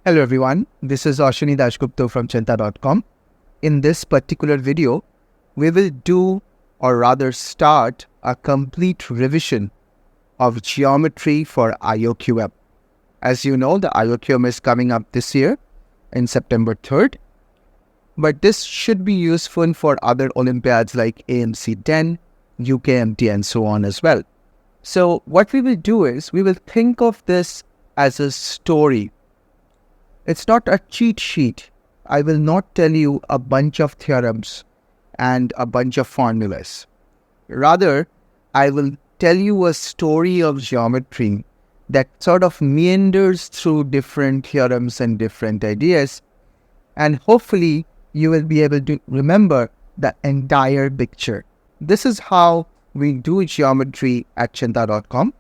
Hello everyone, this is Ashwini Dashgupta from Chinta.com. In this particular video, we will do or rather start a complete revision of geometry for IOQM. As you know, the IOQM is coming up this year in September 3rd, but this should be useful for other Olympiads like AMC 10, UKMT and so on as well. So what we will do is we will think of this as a story. It's not a cheat sheet. I will not tell you a bunch of theorems and a bunch of formulas. Rather, I will tell you a story of geometry that sort of meanders through different theorems and different ideas, and hopefully you will be able to remember the entire picture. This is how we do geometry at Chinta.com.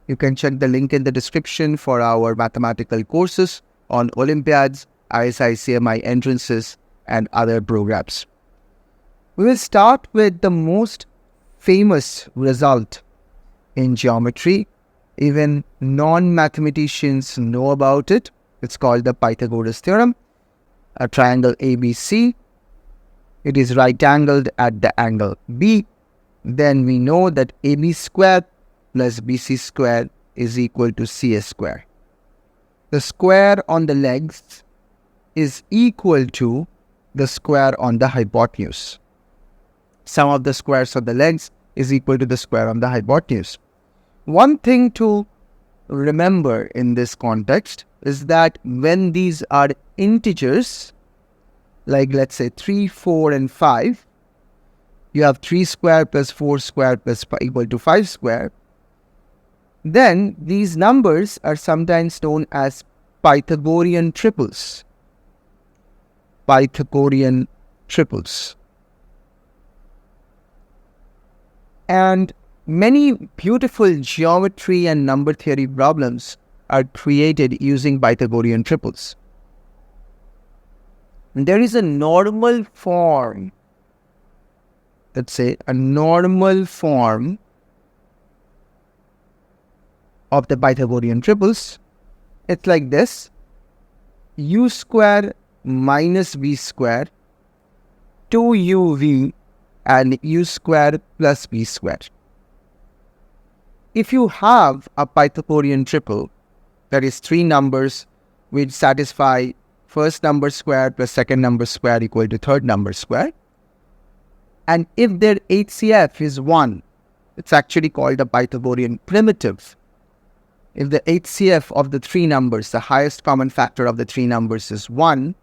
You can check the link in the description for our mathematical courses on Olympiads, ISI-CMI entrances, and other programs. We will start with the most famous result in geometry. Even non-mathematicians know about it. It's called the Pythagoras theorem. A triangle ABC. It is right-angled at the angle B. Then we know that AB squared plus BC squared is equal to CS squared. The square on the legs is equal to the square on the hypotenuse. Sum of the squares of the legs is equal to the square on the hypotenuse. One thing to remember in this context is that when these are integers, like let's say 3, 4 and 5, you have 3 square plus 4 square plus equal to 5 square. Then these numbers are sometimes known as Pythagorean triples. Pythagorean triples. And many beautiful geometry and number theory problems are created using Pythagorean triples. And there is a normal form, let's say a normal form of the Pythagorean triples. It's like this: u square minus v square, 2uv and u square plus v square. If you have a Pythagorean triple, that is 3 numbers which satisfy first number squared plus second number squared equal to third number squared, and if their HCF is 1, it's actually called a Pythagorean primitive. If the HCF of the 3 numbers, the highest common factor of the 3 numbers is 1,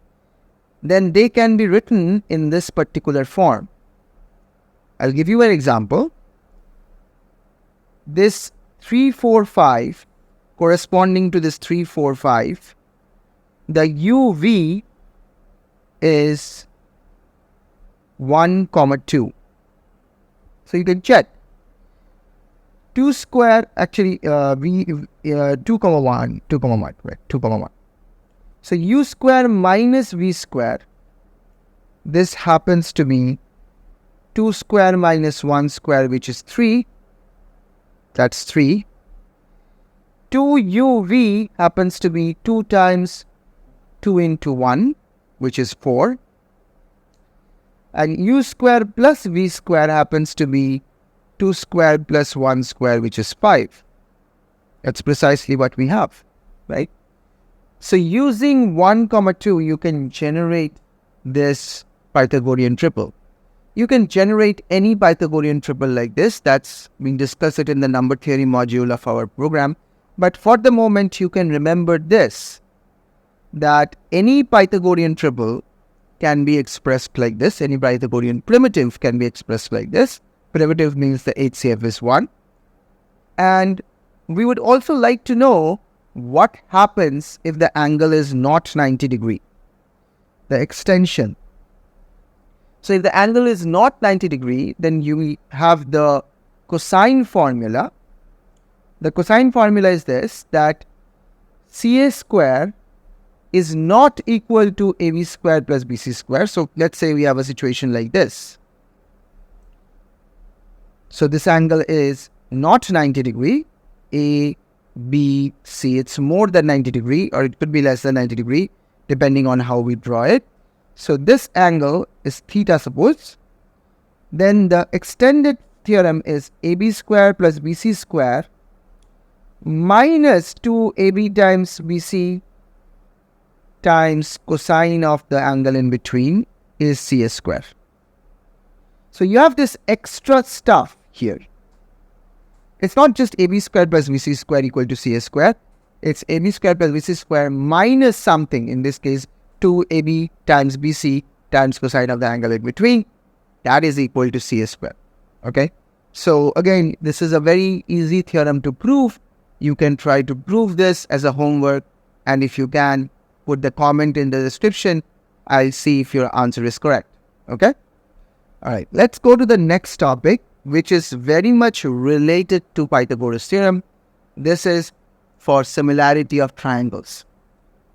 then they can be written in this particular form. I'll give you an example. This 3, 4, 5, corresponding to this 3, 4, 5, the UV is 1, 2. So you can check. 2 square, actually, 2, 1, right, 2, 1. So u square minus v square, this happens to be 2 square minus 1 square, which is 3. That's 3. 2uv happens to be 2 times 2 into 1, which is 4. And u square plus v square happens to be 2 square plus 1 square, which is 5. That's precisely what we have, right? So using 1, 2, you can generate this Pythagorean triple. You can generate any Pythagorean triple like this. We discuss it in the number theory module of our program. But for the moment, you can remember this, that any Pythagorean triple can be expressed like this. Any Pythagorean primitive can be expressed like this. Primitive means the HCF is 1. And we would also like to know what happens if the angle is not 90 degree. The extension. So if the angle is not 90 degree, then you have the cosine formula. The cosine formula is this, that CA square is not equal to AB square plus BC square. So let's say we have a situation like this. So this angle is not 90 degree. A BC. It's more than 90 degree, or it could be less than 90 degree, depending on how we draw it. So this angle is theta, suppose. Then the extended theorem is AB square plus BC square minus 2AB times BC times cosine of the angle in between is CS square. So you have this extra stuff here. It's not just AB square plus BC square equal to CS square. It's AB square plus BC square minus something, in this case 2AB times BC times cosine of the angle in between. That is equal to CS square. Okay. So again, this is a very easy theorem to prove. You can try to prove this as a homework, and if you can, put the comment in the description. I'll see if your answer is correct. Okay. Alright, let's go to the next topic, which is very much related to Pythagoras theorem. This is for similarity of triangles.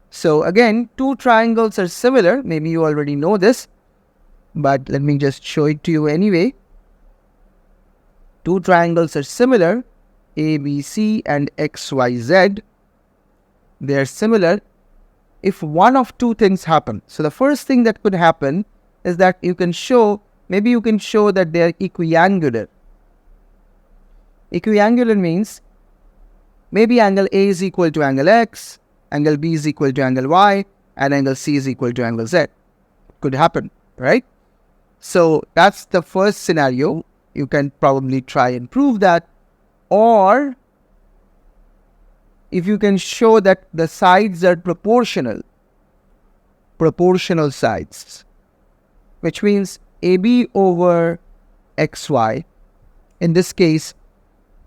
So again, two triangles are similar. Maybe you already know this, but let me just show it to you anyway. Two triangles are similar, ABC and XYZ. They are similar if one of two things happen. So the first thing that could happen is that you can show that they are equiangular. Equiangular means maybe angle A is equal to angle X, angle B is equal to angle Y, and angle C is equal to angle Z. Could happen, right? So that's the first scenario. You can probably try and prove that. Or if you can show that the sides are proportional sides, which means AB over XY. In this case,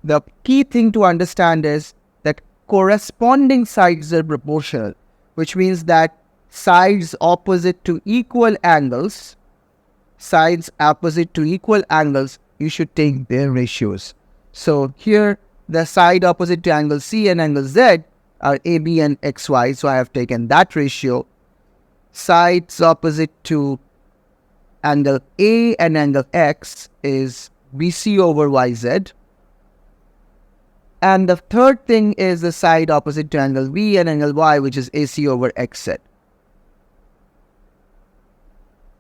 the key thing to understand is that corresponding sides are proportional, which means that sides opposite to equal angles, you should take their ratios. So here, the side opposite to angle C and angle Z are AB and XY, so I have taken that ratio. Sides opposite to angle A and angle X is BC over YZ. And the third thing is the side opposite to angle B and angle Y, which is AC over XZ.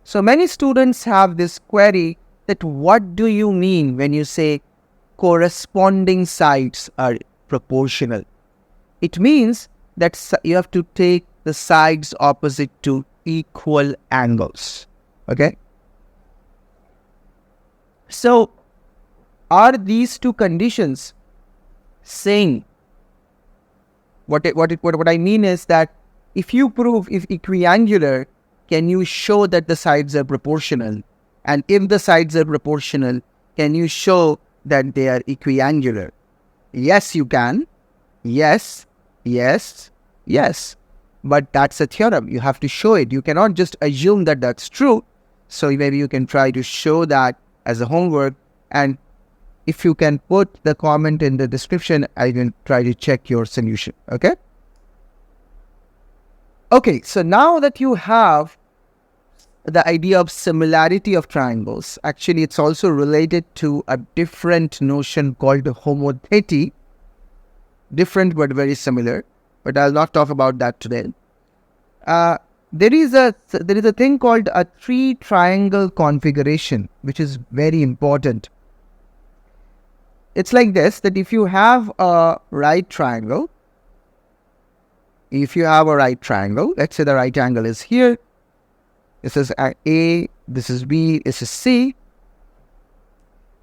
So many students have this query that what do you mean when you say corresponding sides are proportional? It means that you have to take the sides opposite to equal angles. Okay? So, are these two conditions same? What I mean is that if equiangular, can you show that the sides are proportional? And if the sides are proportional, can you show that they are equiangular? Yes, you can. Yes, yes, yes. But that's a theorem. You have to show it. You cannot just assume that that's true. So maybe you can try to show that as a homework. And if you can put the comment in the description, I will try to check your solution. Okay? Okay, so now that you have the idea of similarity of triangles, actually it's also related to a different notion called homothety. Different but very similar, but I'll not talk about that today. There is a thing called a three-triangle configuration, which is very important. It's like this, that if you have a right triangle, let's say the right angle is here, this is A, this is B, this is C,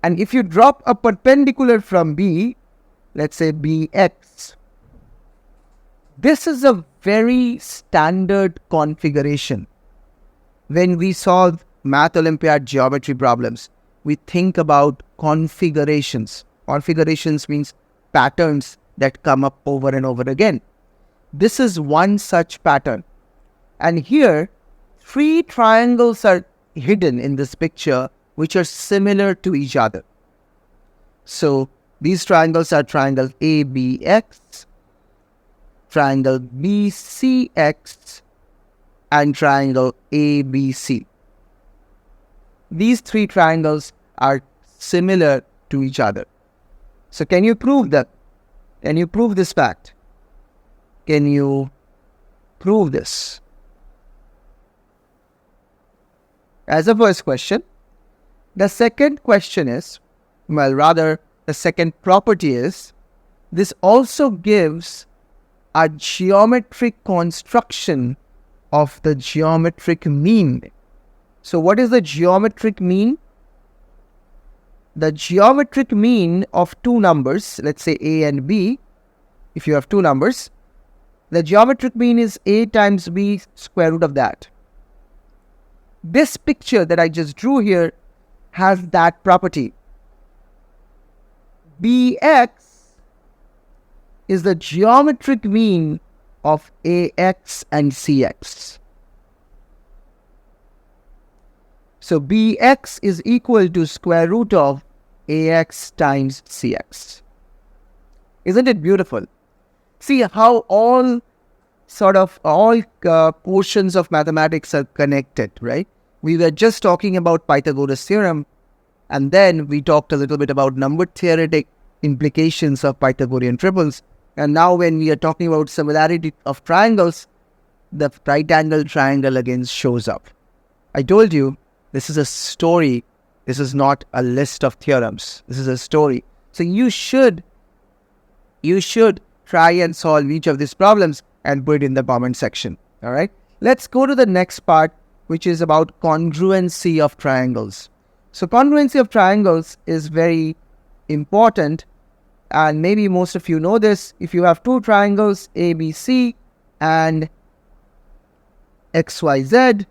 and if you drop a perpendicular from B, let's say BX, this is a very standard configuration. When we solve Math Olympiad geometry problems, we think about configurations. Configurations means patterns that come up over and over again. This is one such pattern. And here, three triangles are hidden in this picture, which are similar to each other. So, these triangles are triangle ABX, triangle BCX, and triangle ABC. These three triangles are similar to each other. So can you prove that? Can you prove this fact? Can you prove this? As a first question. The second question is, well, rather, the second property is, this also gives a geometric construction of the geometric mean. So what is the geometric mean? The geometric mean of two numbers, let's say a and b, if you have two numbers, the geometric mean is a times b square root of that. This picture that I just drew here has that property. Bx is the geometric mean of ax and cx. So bx is equal to square root of ax times cx. Isn't it beautiful? See how all portions of mathematics are connected, right? We were just talking about Pythagoras theorem, and then we talked a little bit about number theoretic implications of Pythagorean triples. And now when we are talking about similarity of triangles, the right angle triangle again shows up. I told you, this is a story. This is not a list of theorems. This is a story. So you should try and solve each of these problems and put it in the comment section. All right. Let's go to the next part, which is about congruency of triangles. So congruency of triangles is very important, and maybe most of you know this. If you have two triangles, ABC and XYZ,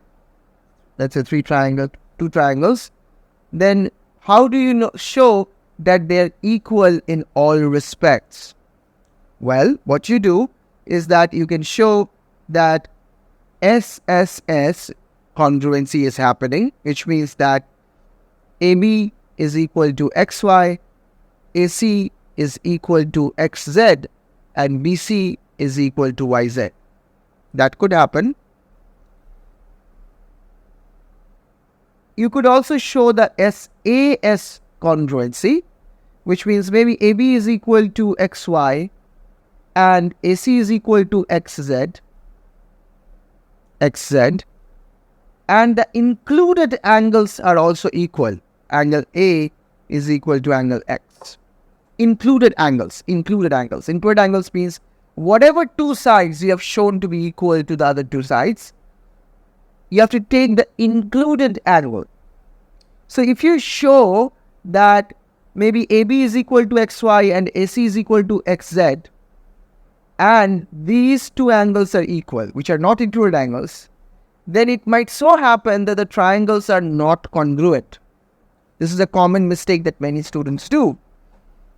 that's a two triangles, then how do you show that they're equal in all respects? Well, what you do is that you can show that SSS congruency is happening, which means that AB is equal to XY, AC is equal to XZ, and BC is equal to YZ. That could happen. You could also show the SAS congruency, which means maybe AB is equal to XY and AC is equal to XZ, and the included angles are also equal. Angle A is equal to angle X. Included angles means whatever two sides you have shown to be equal to the other two sides, you have to take the included angle. So if you show that maybe AB is equal to XY and AC is equal to XZ, and these two angles are equal, which are not included angles, then it might so happen that the triangles are not congruent. This is a common mistake that many students do.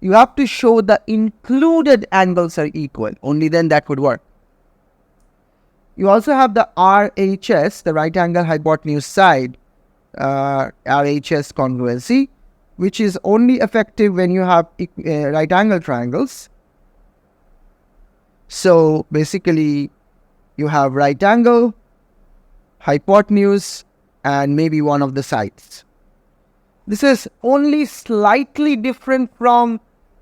You have to show the included angles are equal. Only then that would work. You also have the RHS, the right angle hypotenuse side, RHS congruency, which is only effective when you have right angle triangles. So basically, you have right angle, hypotenuse, and maybe one of the sides. This is only slightly different from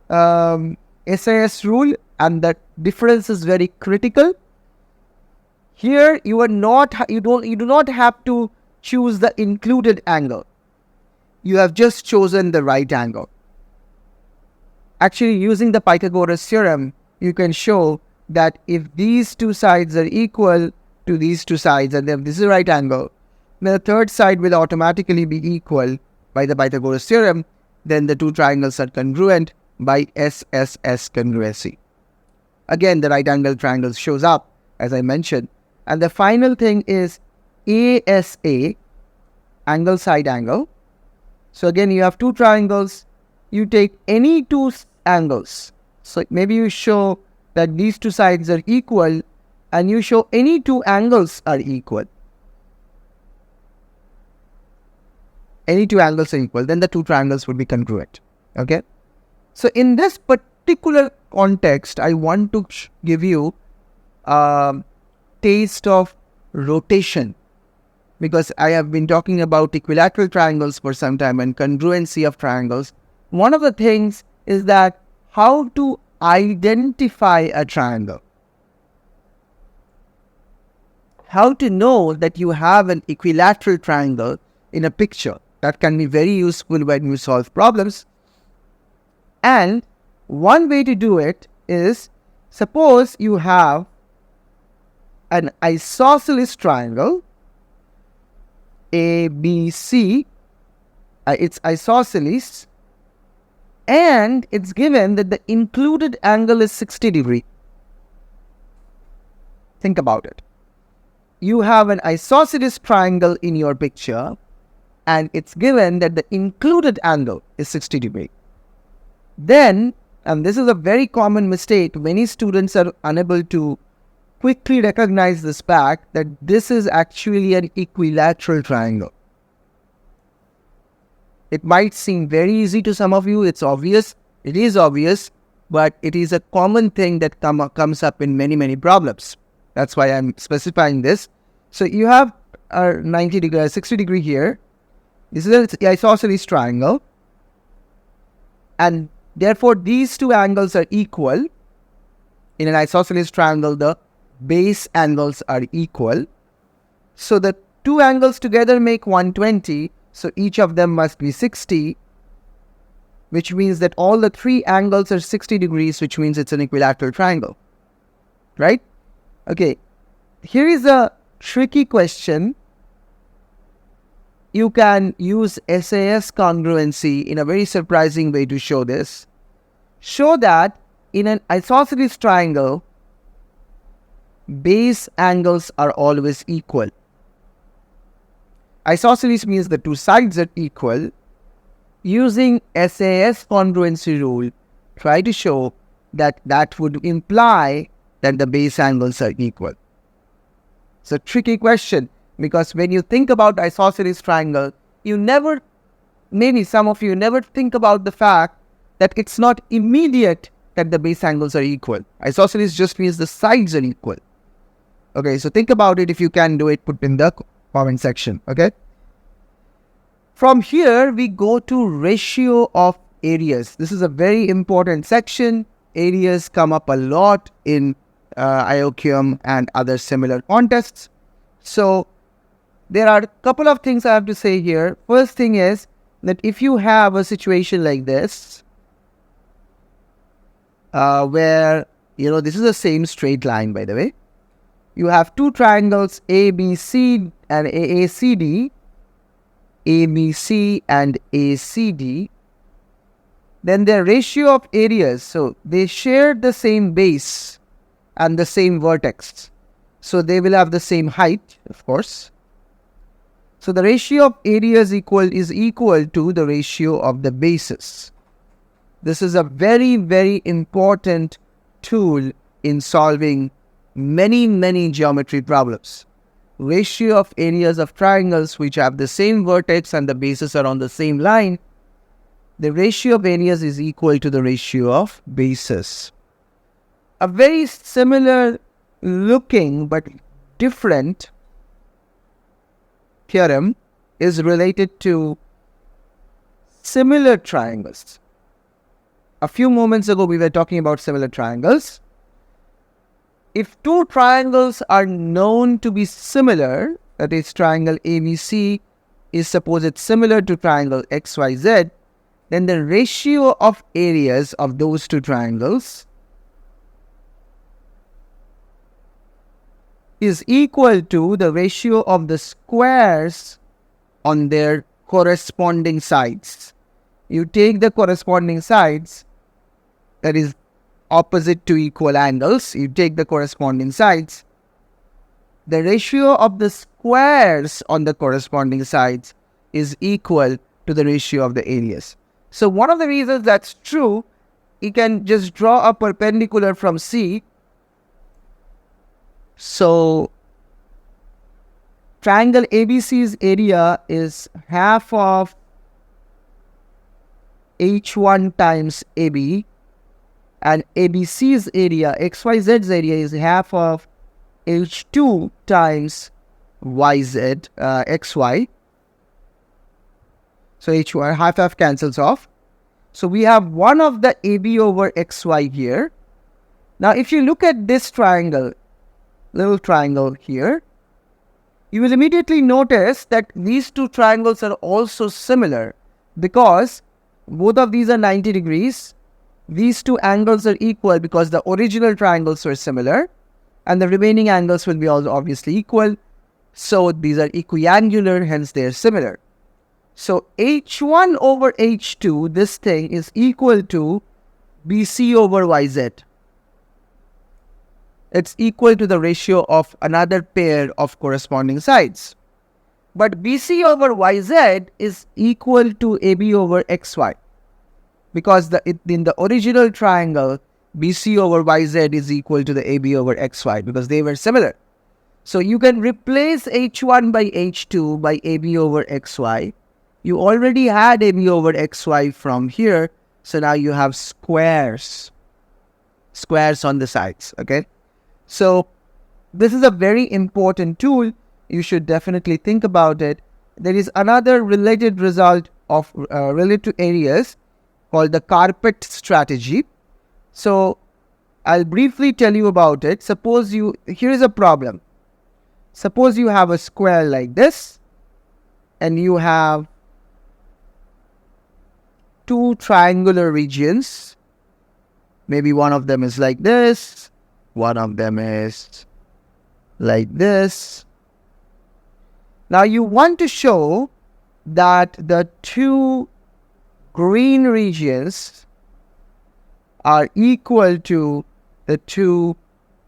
SAS rule, and the difference is very critical. Here you do not have to choose the included angle. You have just chosen the right angle. Actually, using the Pythagoras theorem, you can show that if these two sides are equal to these two sides, and then this is a right angle, then the third side will automatically be equal by the Pythagoras theorem. Then the two triangles are congruent by SSS congruency. Again, the right angle triangle shows up, as I mentioned. And the final thing is ASA, angle side angle. So again, you have two triangles. You take any two angles. So maybe you show that these two sides are equal, and you show any two angles are equal. Any two angles are equal, then the two triangles would be congruent. Okay. So in this particular context, I want to give you a taste of rotation, because I have been talking about equilateral triangles for some time and congruency of triangles. One of the things is that how to identify a triangle. How to know that you have an equilateral triangle in a picture. That can be very useful when you solve problems. And one way to do it is, suppose you have an isosceles triangle, ABC, it's isosceles, and it's given that the included angle is 60 degrees. Think about it. You have an isosceles triangle in your picture, and it's given that the included angle is 60 degrees. Then, and this is a very common mistake, many students are unable to quickly recognize this fact that this is actually an equilateral triangle. It might seem very easy to some of you, it's obvious, it is obvious, but it is a common thing that comes up in many problems. That's why I'm specifying this. So you have a 90 degree, 60 degree here. This is an isosceles triangle. And therefore, these two angles are equal. In an isosceles triangle, the base angles are equal. So the two angles together make 120. So each of them must be 60, which means that all the three angles are 60 degrees, which means it's an equilateral triangle. Right? Okay. Here is a tricky question. You can use SAS congruency in a very surprising way to show this. Show that in an isosceles triangle, base angles are always equal. Isosceles means the two sides are equal. Using SAS congruency rule, try to show that that would imply that the base angles are equal. It's a tricky question because when you think about isosceles triangle, you never, maybe some of you never think about the fact that it's not immediate that the base angles are equal. Isosceles just means the sides are equal. Okay, so think about it. If you can do it, put in the comment section. Okay. From here, we go to ratio of areas. This is a very important section. Areas come up a lot in IOQM and other similar contests. So there are a couple of things I have to say here. First thing is that if you have a situation like this, where, this is the same straight line, by the way. You have two triangles, ABC and AACD, ABC and ACD. Then their ratio of areas, so they share the same base and the same vertex. So they will have the same height, of course. So the ratio of areas is equal to the ratio of the bases. This is a very important tool in solving many geometry problems. Ratio of areas of triangles which have the same vertex and the bases are on the same line. The ratio of areas is equal to the ratio of bases. A very similar looking but different theorem is related to similar triangles. A few moments ago, we were talking about similar triangles. If two triangles are known to be similar, that is triangle ABC is suppose it's similar to triangle XYZ, then the ratio of areas of those two triangles is equal to the ratio of the squares on their corresponding sides. You take the corresponding sides, that is opposite to equal angles, you take the corresponding sides, the ratio of the squares on the corresponding sides is equal to the ratio of the areas. So one of the reasons that's true, you can just draw a perpendicular from C. So triangle ABC's area is half of H1 times AB, and ABC's area, XYZ's area, is half of H2 times YZ, XY. So H1, half cancels off. So we have one of the AB over XY here. Now if you look at this triangle, little triangle here, you will immediately notice that these two triangles are also similar because both of these are 90 degrees. These two angles are equal because the original triangles were similar, and the remaining angles will be also obviously equal. So these are equiangular, hence they are similar. So H1 over H2, this thing is equal to BC over YZ. It's equal to the ratio of another pair of corresponding sides. But BC over YZ is equal to AB over XY. Because in the original triangle, BC over YZ is equal to the AB over XY because they were similar. So you can replace H1 by H2 by AB over XY. You already had AB over XY from here. So now you have squares on the sides, okay? So this is a very important tool. You should definitely think about it. There is another related result of related to areas called the carpet strategy. So I'll briefly tell you about it. Here is a problem. Suppose you have a square like this, and you have two triangular regions. Maybe one of them is like this, one of them is like this. Now you want to show that the two green regions are equal to the two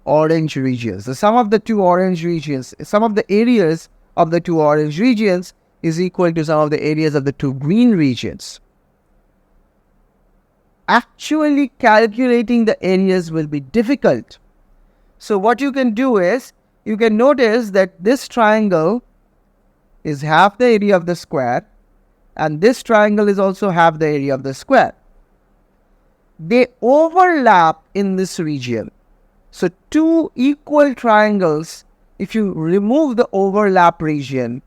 orange regions. The sum of the two orange regions, sum of the areas of the two orange regions is equal to sum of the areas of the two green regions. Actually calculating the areas will be difficult. So what you can do is, you can notice that this triangle is half the area of the square, and this triangle is also half the area of the square. They overlap in this region. So two equal triangles, if you remove the overlap region,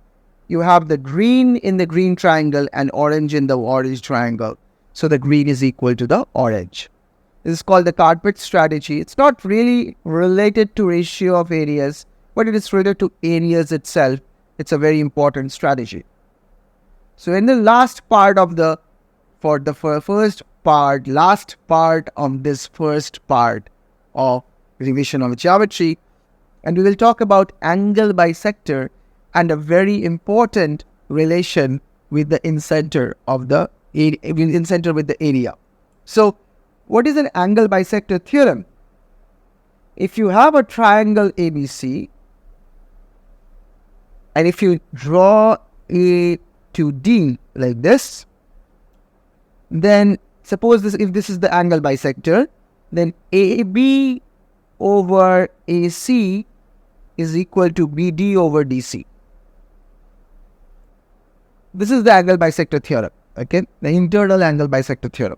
you have the green in the green triangle and orange in the orange triangle. So the green is equal to the orange. This is called the carpet strategy. It's not really related to ratio of areas, but it is related to areas itself. It's a very important strategy. So in the last part of last part of this first part of revision of geometry, and we will talk about angle bisector and a very important relation with the incenter with the area. So what is an angle bisector theorem? If you have a triangle ABC, and if you draw A to D like this, then suppose if this is the angle bisector, then AB over AC is equal to BD over DC. This is the angle bisector theorem, okay? The internal angle bisector theorem.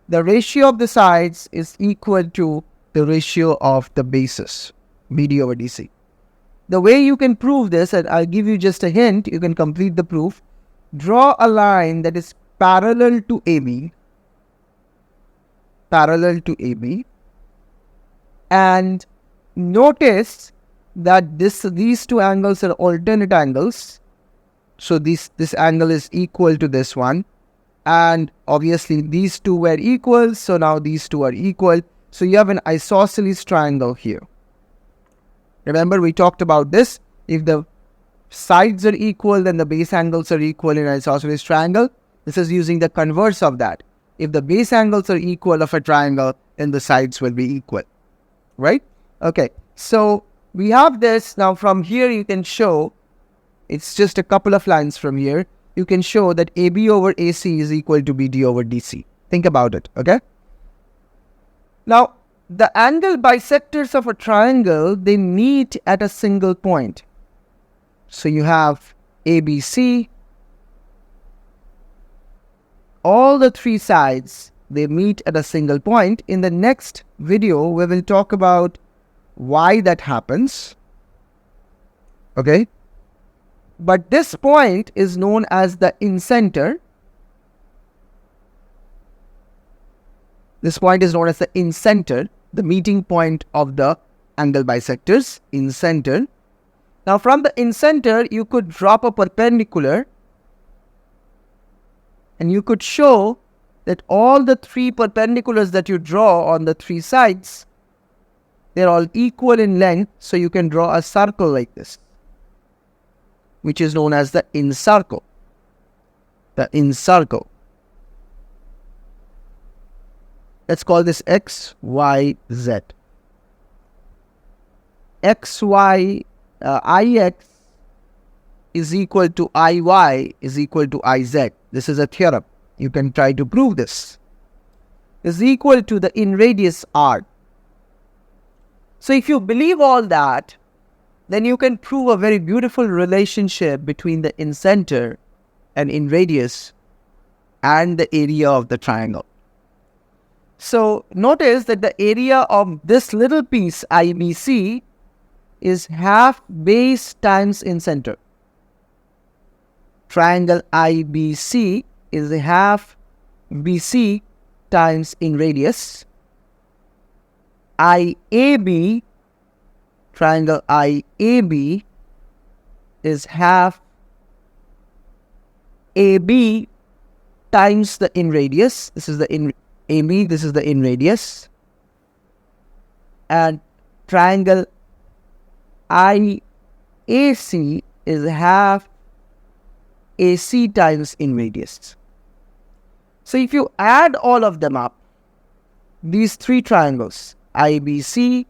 The ratio of the sides is equal to the ratio of the bases, BD over DC. The way you can prove this, and I'll give you just a hint, you can complete the proof. Draw a line that is parallel to AB, and notice that these two angles are alternate angles. So this angle is equal to this one, and obviously these two were equal, so now these two are equal. So you have an isosceles triangle here. Remember, we talked about this. If the sides are equal, then the base angles are equal in an isosceles triangle. This is using the converse of that. If the base angles are equal of a triangle, then the sides will be equal, right? Okay, so we have this. Now from here you can show, it's just a couple of lines from here, you can show that AB over AC is equal to BD over DC. Think about it, okay? Now, the angle bisectors of a triangle, they meet at a single point. So you have ABC, all the three sides, they meet at a single point. In the next video, we will talk about why that happens, okay? But this point is known as the incenter, This point is known as the incenter, the meeting point of the angle bisectors, incenter. Now from the incenter, you could drop a perpendicular and you could show that all the three perpendiculars that you draw on the three sides, they're all equal in length, so you can draw a circle like this, which is known as the incircle. The incircle. Let's call this x, y, z. Ix is equal to Iy is equal to Iz. This is a theorem. You can try to prove this. Is equal to the in radius r. So if you believe all that, then you can prove a very beautiful relationship between the incenter and in radius and the area of the triangle. So notice that the area of this little piece IBC is half base times incenter. Triangle IBC is half BC times in radius. IAB, triangle IAB is half AB times the in radius. This is the in AB, this is the in radius. And triangle IAC is half AC times in radius. So if you add all of them up, these three triangles, IBC,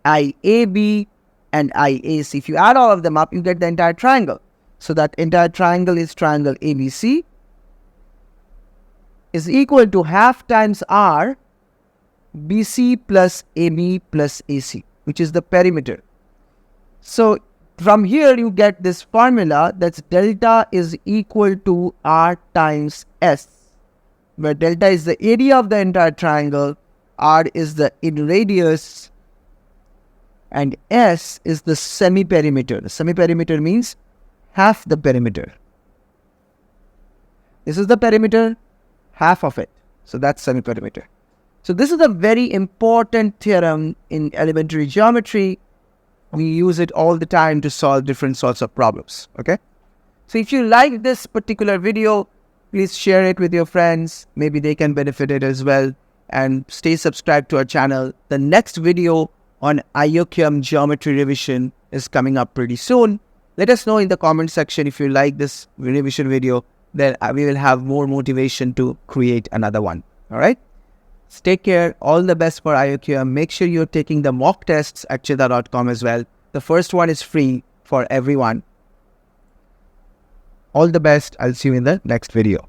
IAB, and IAC, if you add all of them up, you get the entire triangle. So that entire triangle is triangle ABC is equal to half times R, BC plus AB plus AC, which is the perimeter. So from here you get this formula that's delta is equal to R times S, where delta is the area of the entire triangle, R is the in radius, and S is the semi-perimeter. The semi-perimeter means half the perimeter. This is the perimeter, half of it. So that's semi-perimeter. So this is a very important theorem in elementary geometry. We use it all the time to solve different sorts of problems. Okay. So if you like this particular video, please share it with your friends. Maybe they can benefit it as well. And stay subscribed to our channel. The next video on IOQM geometry revision is coming up pretty soon. Let us know in the comment section if you like this revision video. Then we will have more motivation to create another one. All right. Take care. All the best for IOQM. Make sure you're taking the mock tests at cheetah.com as well. The first one is free for everyone. All the best. I'll see you in the next video.